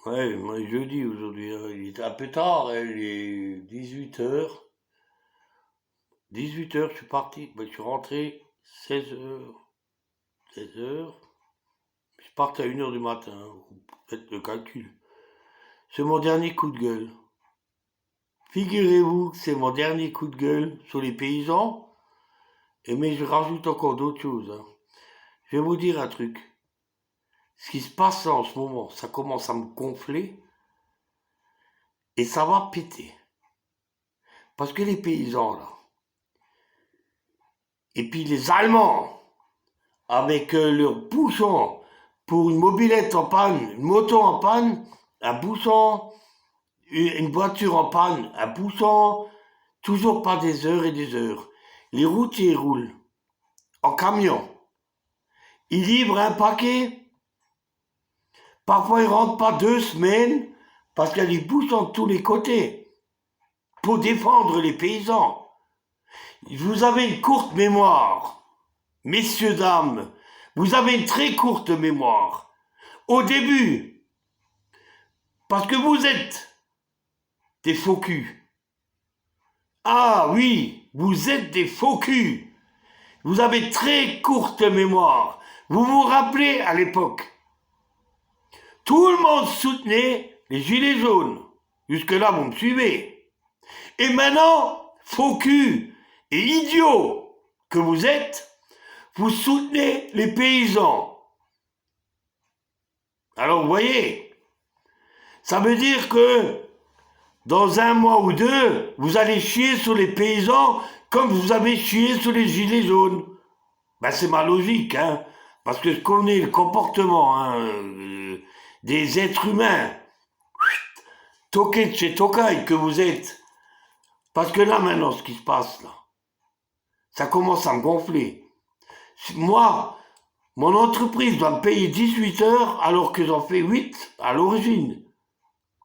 Ouais, moi jeudi aujourd'hui, hein. Il est un peu tard, hein, il est 18h. 18h, je suis parti. Ben, je suis rentré 16h. 16h. Je suis parti à 1h du matin, hein. Vous faites le calcul. C'est mon dernier coup de gueule. Figurez-vous que c'est mon dernier coup de gueule sur les paysans. Mais je rajoute encore d'autres choses, hein. Je vais vous dire un truc. Ce qui se passe là en ce moment, ça commence à me gonfler et ça va péter. Parce que les paysans là, et puis les Allemands, avec leur bouchon pour une mobilette en panne, une moto en panne, un bouchon, une voiture en panne, un bouchon, toujours pas des heures et des heures. Les routiers roulent en camion. Ils livrent un paquet. Parfois, ils rentrent pas 2 semaines parce qu'il y a des bouchons de tous les côtés pour défendre les paysans. Vous avez une courte mémoire, messieurs, dames. Vous avez une très courte mémoire. Au début, parce que vous êtes des faux culs. Ah oui, vous êtes des faux culs. Vous avez très courte mémoire. Vous vous rappelez à l'époque, tout le monde soutenait les gilets jaunes. Jusque-là, vous me suivez. Et maintenant, faux culs et idiots que vous êtes, vous soutenez les paysans. Alors vous voyez, ça veut dire que dans un mois ou deux, vous allez chier sur les paysans comme vous avez chié sur les gilets jaunes. Ben c'est ma logique, hein, parce que je connais le comportement, hein, des êtres humains, toqués de chez Tokai que vous êtes. Parce que là maintenant, ce qui se passe là, ça commence à me gonfler. Moi, mon entreprise doit me payer 18 heures alors que j'en fais 8 à l'origine.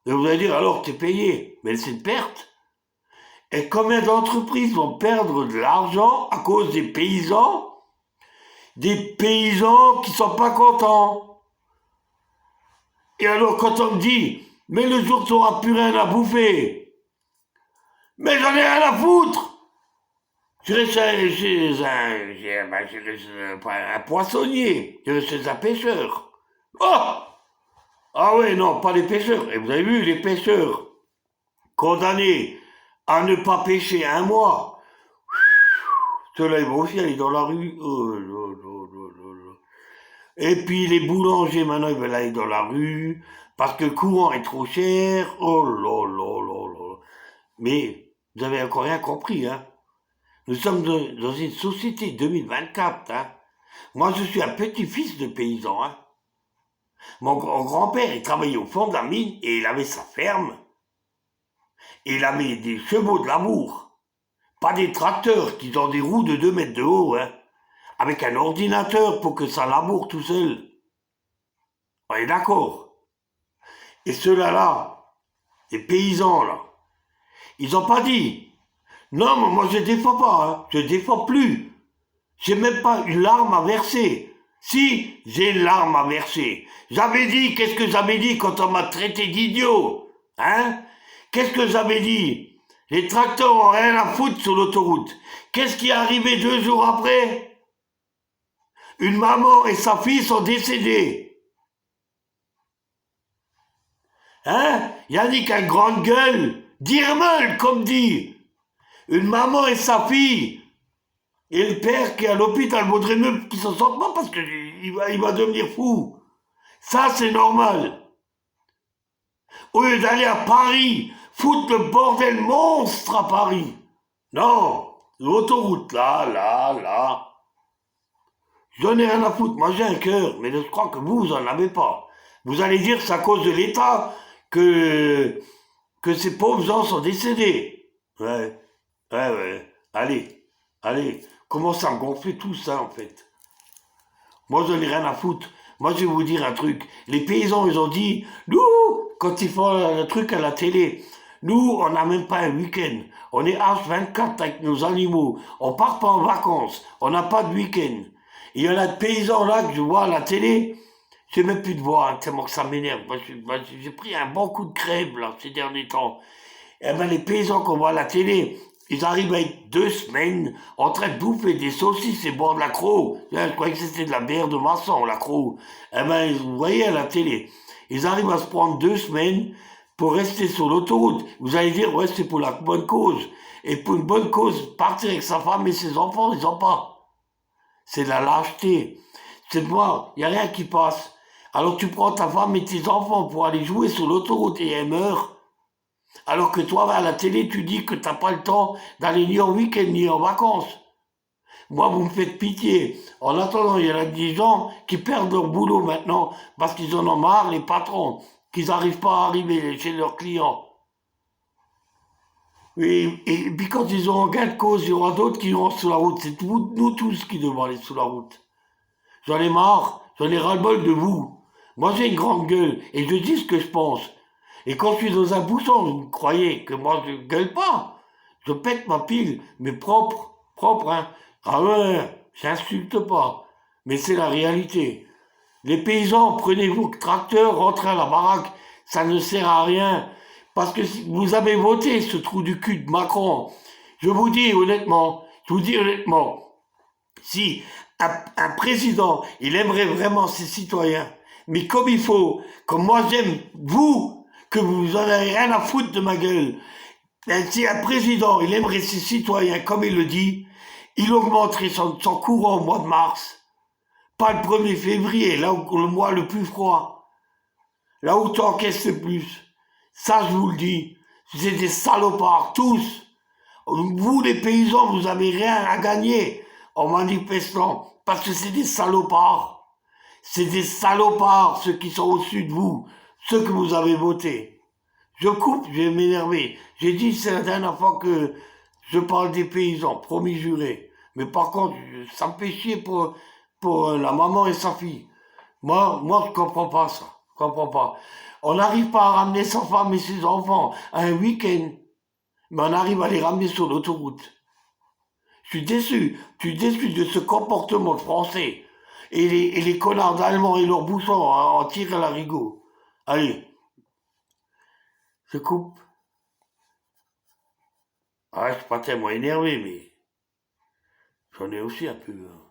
Et vous allez dire, alors t'es payé. Mais c'est une perte. Et combien d'entreprises vont perdre de l'argent à cause des paysans? Des paysans qui sont pas contents. Et alors quand on me dit, mais le jour tu n'auras plus rien à bouffer. Mais j'en ai rien à foutre. J'irai chez un poissonnier. J'irai chez un pêcheur. Oh! Ah ouais, non, pas les pêcheurs. Et vous avez vu, les pêcheurs condamnés à ne pas pêcher un mois. Ceux-là, ils vont aussi aller dans la rue. Oh, là, là, là, là, là. Et puis les boulangers, maintenant, ils veulent aller dans la rue parce que le courant est trop cher. Oh là là là là. Mais vous avez encore rien compris, hein. Nous sommes dans une société 2024, hein. Moi, je suis un petit-fils de paysan, hein. Mon grand-père, il travaillait au fond de la mine et il avait sa ferme. Et il avait des chevaux de labour. Pas des tracteurs qui ont des roues de 2 mètres de haut, hein. Avec un ordinateur pour que ça laboure tout seul. On est d'accord. Et ceux-là, les paysans, là, ils n'ont pas dit. Non, mais moi je défends pas, hein. Je défends plus. J'ai même pas une larme à verser. Si, j'ai une larme à verser. J'avais dit, qu'est-ce que j'avais dit quand on m'a traité d'idiot? Hein? Qu'est-ce que j'avais dit? Les tracteurs ont rien à foutre sur l'autoroute. Qu'est-ce qui est arrivé 2 jours après? Une maman et sa fille sont décédées. Hein? Yannick a une grande gueule. Dirmeul, comme dit. Une maman et sa fille. Et le père qui est à l'hôpital vaudrait mieux qu'il s'en sorte pas parce qu'il va devenir fou. Ça, c'est normal. Au lieu d'aller à Paris, foutre le bordel monstre à Paris. Non, l'autoroute, là. J'en ai rien à foutre. Moi, j'ai un cœur, mais je crois que vous en avez pas. Vous allez dire que c'est à cause de l'État que ces pauvres gens sont décédés. Ouais. Allez. Commence à me gonfler tout ça, en fait. Moi, je n'ai rien à foutre. Moi, je vais vous dire un truc. Les paysans, ils ont dit, nous, quand ils font le truc à la télé, nous, on n'a même pas un week-end. On est H24 avec nos animaux. On part pas en vacances. On n'a pas de week-end. Il y en a de paysans là que je vois à la télé. J'ai même plus de voix, hein, tellement que ça m'énerve. J'ai pris un bon coup de crème, là, ces derniers temps. Eh ben, les paysans qu'on voit à la télé, ils arrivent à être 2 semaines en train de bouffer des saucisses et boire de la croc. Je croyais que c'était de la bière de maçon, la croc. Eh ben, vous voyez à la télé, ils arrivent à se prendre 2 semaines pour rester sur l'autoroute. Vous allez dire, ouais, c'est pour la bonne cause. Et pour une bonne cause, partir avec sa femme et ses enfants, ils n'ont pas. C'est de la lâcheté. C'est de moi, il n'y a rien qui passe. Alors tu prends ta femme et tes enfants pour aller jouer sur l'autoroute et elles meurent. Alors que toi, à la télé, tu dis que t'as pas le temps d'aller ni en week-end ni en vacances. Moi, vous me faites pitié. En attendant, il y en a des gens qui perdent leur boulot maintenant parce qu'ils en ont marre, les patrons, qu'ils n'arrivent pas à arriver chez leurs clients. Et puis quand ils auront gain de cause, il y aura d'autres qui iront sur la route. C'est nous tous qui devons aller sur la route. J'en ai marre, j'en ai ras-le-bol de vous. Moi, j'ai une grande gueule et je dis ce que je pense. Et quand je suis dans un bouchon, vous me croyez que moi, je gueule pas. Je pète ma pile, mais propre, propre, hein. Ah ouais, j'insulte pas. Mais c'est la réalité. Les paysans, prenez vos tracteurs, rentrez à la baraque. Ça ne sert à rien. Parce que si vous avez voté ce trou du cul de Macron. Je vous dis honnêtement, si un président, il aimerait vraiment ses citoyens, mais comme il faut, comme moi j'aime vous, que vous en avez rien à foutre de ma gueule, ben, si un président, il aimerait ses citoyens comme il le dit, il augmenterait son courant au mois de mars, pas le 1er février, là où le mois le plus froid, là où tu encaisses le plus. Ça, je vous le dis, c'est des salopards, tous. Vous, les paysans, vous avez rien à gagner en manifestant, parce que c'est des salopards. C'est des salopards, ceux qui sont au-dessus de vous, ceux que vous avez votés. Je coupe, je vais m'énerver. J'ai dit, c'est la dernière fois que je parle des paysans, promis juré. Mais par contre, ça me fait chier pour la maman et sa fille. Moi, je comprends pas ça. Je comprends pas. On n'arrive pas à ramener sa femme et ses enfants à un week-end, mais on arrive à les ramener sur l'autoroute. Je suis déçu de ce comportement français. Et les connards d'Allemands et leurs bouchons en tirent à la rigot. Allez, je coupe. Ah, je suis pas tellement énervé, mais j'en ai aussi un peu. Hein.